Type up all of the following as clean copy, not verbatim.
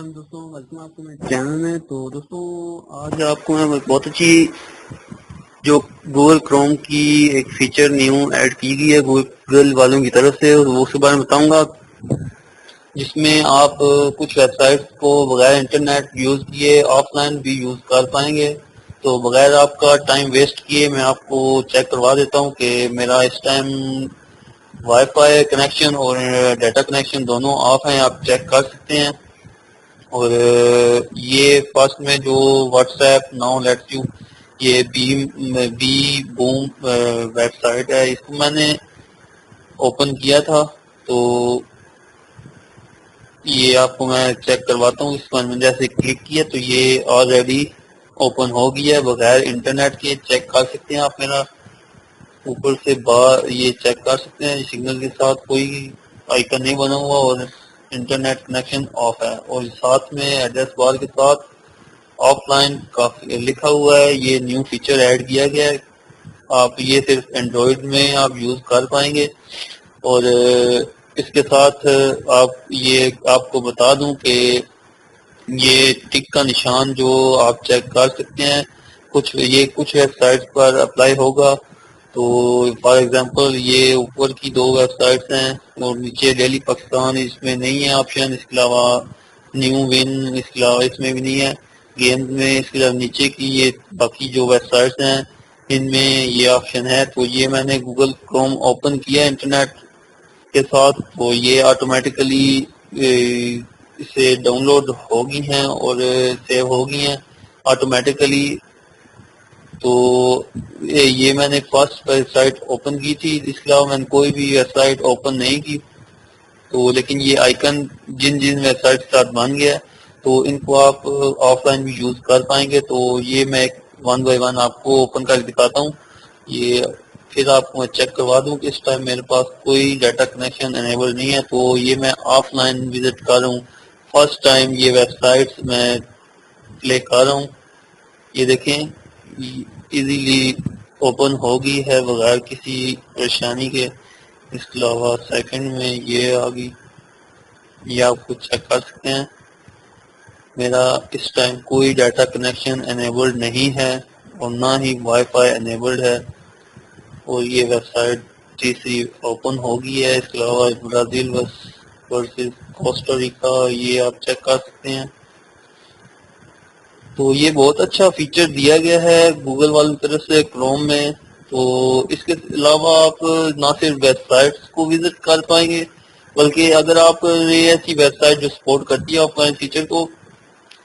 السلام دوستوں، ویلکم آپ کو میرے چینل میں۔ تو دوستوں آج آپ کو میں بہت اچھی جو گوگل کروم کی ایک فیچر نیو ایڈ کی گئی ہے گوگل والوں کی طرف سے، وہ اس کے بارے میں بتاؤں گا، جس میں آپ کچھ ویب سائٹ کو بغیر انٹرنیٹ یوز کیے آف لائن بھی یوز کر پائیں گے۔ تو بغیر آپ کا ٹائم ویسٹ کیے میں آپ کو چیک کروا دیتا ہوں کہ میرا اس ٹائم وائی فائی کنیکشن اور ڈیٹا کنیکشن دونوں آف ہیں، آپ چیک کر سکتے ہیں۔ اور یہ فرسٹ میں جو what's app now let's you, یہ بی بوم ویب سائٹ ہے، اس کو میں نے اوپن کیا تھا، تو یہ آپ کو میں چیک کرواتا ہوں۔ اس پر میں جیسے کلک کیا تو یہ آلریڈی اوپن ہو گیا ہے بغیر انٹرنیٹ کے، چیک کر سکتے ہیں آپ میرا اوپر سے یہ چیک کر سکتے ہیں، سگنل کے ساتھ کوئی آئیکن نہیں بنا ہوا اور انٹرنیٹ کنیکشن آف ہے، اور ساتھ میں ایڈریس بار کے ساتھ آف لائن لکھا ہوا ہے۔ یہ نیو فیچر ایڈ کیا گیا ہے، آپ یہ صرف اینڈرائڈ میں آپ یوز کر پائیں گے۔ اور اس کے ساتھ آپ کو بتا دوں کہ یہ ٹک کا نشان جو آپ چیک کر سکتے ہیں، کچھ ویب سائٹ پر اپلائی ہوگا۔ تو فار ایگزامپل یہ اوپر کی دو ویب سائٹس ہیں اور نیچے ڈیلی پاکستان، اس میں نہیں ہے آپشن، اس کے علاوہ نیو ون اس کے علاوہ اس میں بھی نہیں ہے، گیمز میں اس کے علاوہ نیچے کی یہ باقی جو ویب سائٹس ہیں ان میں یہ آپشن ہے۔ تو یہ میں نے گوگل کروم اوپن کیا انٹرنیٹ کے ساتھ، تو یہ آٹومیٹیکلی اسے ڈاؤن لوڈ ہو گئی ہیں اور سیو ہو گئی ہیں آٹومیٹیکلی۔ تو یہ میں نے فرسٹ ویب سائٹ اوپن کی تھی، اس کے علاوہ میں نے کوئی بھی ویب سائٹ اوپن نہیں کی، تو لیکن یہ آئیکن جن ویب سائٹ کے ساتھ بن گیا ہے تو ان کو آپ آف لائن بھی یوز کر پائیں گے۔ تو یہ میں ون بائی ون آپ کو اوپن کر دکھاتا ہوں، یہ پھر آپ کو میں چیک کروا دوں کہ اس ٹائم میرے پاس کوئی ڈیٹا کنیکشن انیبل نہیں ہے۔ تو یہ میں آف لائن وزٹ کر رہا ہوں، فرسٹ ٹائم یہ ویب سائٹس میں پلے کر رہا ہوں، یہ دیکھیں ایزیلی اوپن ہو گئی ہے بغیر کسی پریشانی کے۔ اس کے علاوہ سیکنڈ میں یہ آ گئی، یہ آپ کو چیک کر سکتے ہیں۔ میرا اس ٹائم کوئی ڈیٹا کنیکشن انیبلڈ نہیں ہے اور نہ ہی وائی فائی انیبلڈ ہے، اور یہ ویب سائٹ تیسری اوپن ہو گئی ہے۔ اس کے علاوہ برازیل ورسز کوسٹاریکا، یہ آپ چیک کر سکتے ہیں۔ تو یہ بہت اچھا فیچر دیا گیا ہے گوگل والوں کی طرف سے کروم میں۔ تو اس کے علاوہ آپ نہ صرف ویب سائٹس کو وزٹ کر پائیں گے، بلکہ اگر آپ ایسی ویب سائٹ جو سپورٹ کرتی ہے آف لائن فیچر کو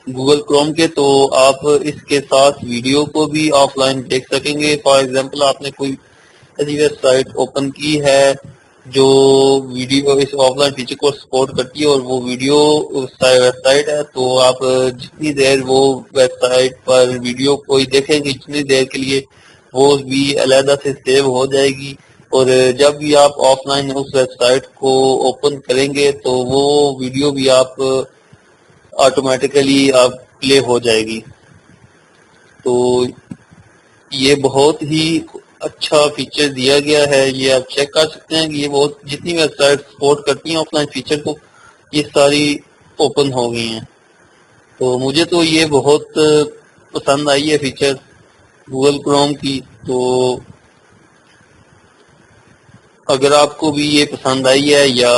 گوگل کروم کے، تو آپ اس کے ساتھ ویڈیو کو بھی آف لائن دیکھ سکیں گے۔ فار ایگزامپل آپ نے کوئی ایسی ویب سائٹ اوپن کی ہے جو ویڈیو اس آف لائن فیچر کو سپورٹ کرتی ہے اور وہ ویڈیو ویب سائٹ ہے، تو آپ جتنی دیر وہ ویب سائٹ پر ویڈیو کوئی دیکھیں گے جتنی دیر کے لیے وہ بھی علیحدہ سے سیو ہو جائے گی، اور جب بھی آپ آف لائن اس ویب سائٹ کو اوپن کریں گے تو وہ ویڈیو بھی آپ آٹومیٹیکلی آپ پلے ہو جائے گی۔ تو یہ بہت ہی اچھا فیچر دیا گیا ہے، یہ آپ چیک کر سکتے ہیں کہ یہ جتنی ویب سائٹ سپورٹ کرتی ہیں آف لائن فیچر کو یہ ساری اوپن ہو گئی ہیں۔ تو مجھے تو یہ بہت پسند آئی ہے فیچر گوگل کروم کی۔ تو اگر آپ کو بھی یہ پسند آئی ہے یا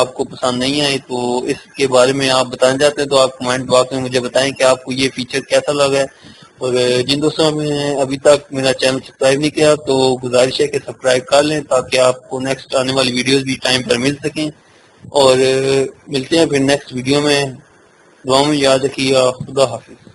آپ کو پسند نہیں آئی تو اس کے بارے میں آپ بتانا چاہتے ہیں تو آپ کمنٹ باکس میں مجھے بتائیں کہ آپ کو یہ فیچر کیسا لگا ہے۔ اور جن دوستوں نے ابھی تک میرا چینل سبسکرائب نہیں کیا تو گزارش ہے کہ سبسکرائب کر لیں تاکہ آپ کو نیکسٹ آنے والی ویڈیوز بھی ٹائم پر مل سکیں۔ اور ملتے ہیں پھر نیکسٹ ویڈیو میں، دعاؤں میں یاد رکھیے گا۔ خدا حافظ۔